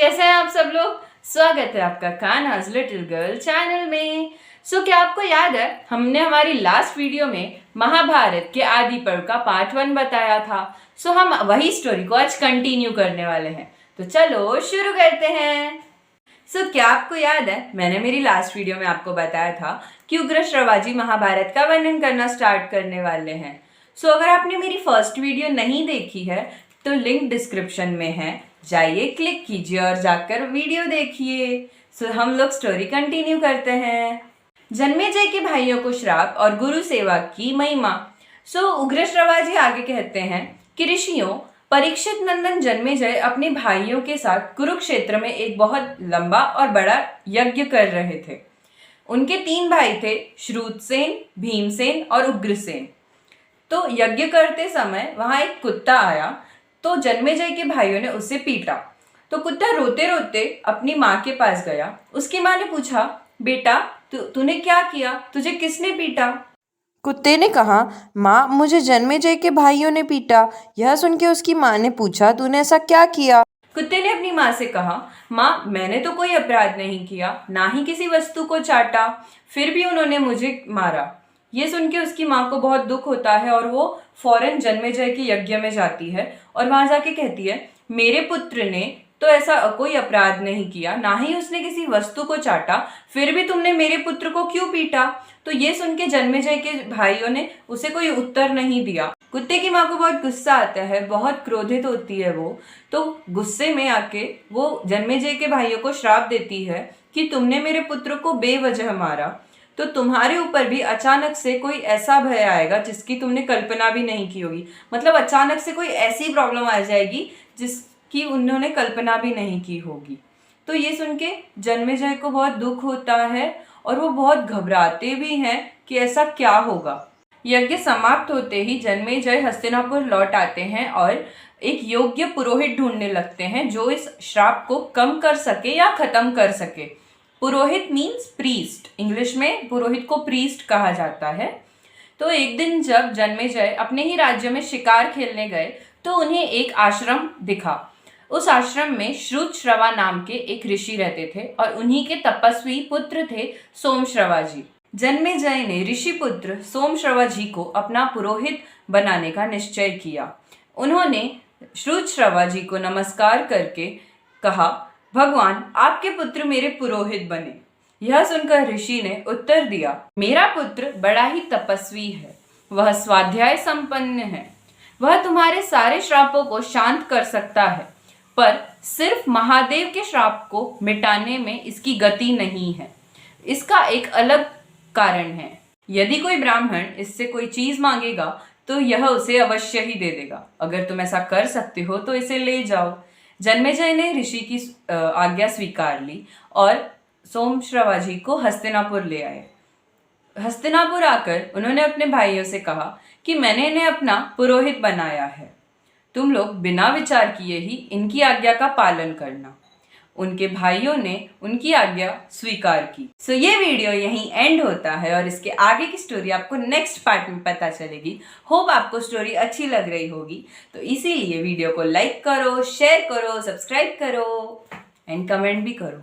कैसे हैं आप सब लोग। स्वागत है आपका कान्हा's लिटिल गर्ल चैनल में। क्या आपको याद है हमने हमारी लास्ट वीडियो में महाभारत के आदि पर्व का पार्ट 1 बताया था। हम वही स्टोरी को आज कंटिन्यू करने वाले हैं। तो चलो शुरू करते हैं। क्या आपको याद है मैंने मेरी लास्ट वीडियो में आपको बताया था कि उग्रश्रवाजी महाभारत का वर्णन करना स्टार्ट करने वाले हैं। अगर आपने मेरी फर्स्ट वीडियो नहीं देखी है तो लिंक डिस्क्रिप्शन में है, जाइए क्लिक कीजिए और जाकर वीडियो देखिए। हम लोग स्टोरी कंटिन्यू करते हैं। जन्मेजय के भाइयों को श्राप और गुरु सेवा की महिमा। उग्रश्रवाजी आगे कहते हैं कि ऋषियों परीक्षित नंदन जन्मेजय अपने भाइयों के साथ कुरुक्षेत्र में एक बहुत लंबा और बड़ा यज्ञ कर रहे थे। उनके 3 भाई थे, श्रुतसेन, भीमसेन और उग्रसेन। तो यज्ञ करते समय वहां एक कुत्ता आया तो जन्मेजय के भाइयों ने उसे पीटा। तो कुत्ता रोते रोते अपनी माँ के पास गया। उसकी माँ ने पूछा, बेटा तूने क्या किया, तुझे किसने पीटा? कुत्ते ने कहा, माँ मुझे जन्मेजय के भाइयों ने पीटा। यह सुन के उसकी माँ ने पूछा, तूने ऐसा क्या किया? कुत्ते ने अपनी माँ से कहा, माँ मैंने तो कोई अपराध नहीं किया, ना ही किसी वस्तु को चाटा, फिर भी उन्होंने मुझे मारा। ये सुन के उसकी माँ को बहुत दुख होता है और वो फौरन जन्मेजय के यज्ञ में जाती है और वहां जाके कहती है, मेरे पुत्र ने तो ऐसा कोई अपराध नहीं किया, ना ही उसने किसी वस्तु को चाटा, फिर भी तुमने मेरे पुत्र को क्यों पीटा? तो ये सुन के जन्मेजय के भाइयों ने उसे कोई उत्तर नहीं दिया। कुत्ते की माँ को बहुत गुस्सा आता है, बहुत क्रोधित होती है वो। तो गुस्से में आके वो जन्मेजय के भाइयों को श्राप देती है कि तुमने मेरे पुत्र को बेवजह मारा, तो तुम्हारे ऊपर भी अचानक से कोई ऐसा भय आएगा जिसकी तुमने कल्पना भी नहीं की होगी। मतलब अचानक से कोई ऐसी प्रॉब्लम आ जाएगी जिसकी उन्होंने कल्पना भी नहीं की होगी। तो ये सुन के जन्मेजय को बहुत दुख होता है और वो बहुत घबराते भी हैं कि ऐसा क्या होगा। यज्ञ समाप्त होते ही जन्मेजय हस्तिनापुर लौट आते हैं और एक योग्य पुरोहित ढूंढने लगते हैं जो इस श्राप को कम कर सके या खत्म कर सके। पुरोहित मीन्स प्रीस्ट, इंग्लिश में पुरोहित को प्रीस्ट कहा जाता है। तो एक दिन जब जन्मेजय अपने ही राज्य में शिकार खेलने गए तो उन्हें एक आश्रम दिखा। उस आश्रम में श्रुतश्रवा नाम के एक ऋषि रहते थे और उन्हीं के तपस्वी पुत्र थे सोमश्रवा जी। जन्मेजय ने ऋषि पुत्र सोमश्रवा जी को अपना पुरोहित बनाने का निश्चय किया। उन्होंने श्रुतश्रवा जी को नमस्कार करके कहा, भगवान आपके पुत्र मेरे पुरोहित बने। यह सुनकर ऋषि ने उत्तर दिया, मेरा पुत्र बड़ा ही तपस्वी है, वह स्वाध्याय संपन्न है, वह तुम्हारे सारे श्रापों को शांत कर सकता है, पर सिर्फ महादेव के श्राप को मिटाने में इसकी गति नहीं है। इसका एक अलग कारण है। यदि कोई ब्राह्मण इससे कोई चीज मांगेगा तो यह उसे अवश्य ही दे देगा। अगर तुम ऐसा कर सकते हो तो इसे ले जाओ। जन्मेजय ने ऋषि की आज्ञा स्वीकार ली और सोमश्रवा जी को हस्तिनापुर ले आए। हस्तिनापुर आकर उन्होंने अपने भाइयों से कहा कि मैंने इन्हें अपना पुरोहित बनाया है, तुम लोग बिना विचार किए ही इनकी आज्ञा का पालन करना। उनके भाइयों ने उनकी आज्ञा स्वीकार की। ये वीडियो यहीं एंड होता है और इसके आगे की स्टोरी आपको नेक्स्ट पार्ट में पता चलेगी। होप आपको स्टोरी अच्छी लग रही होगी, तो इसीलिए वीडियो को लाइक करो, शेयर करो, सब्सक्राइब करो एंड कमेंट भी करो।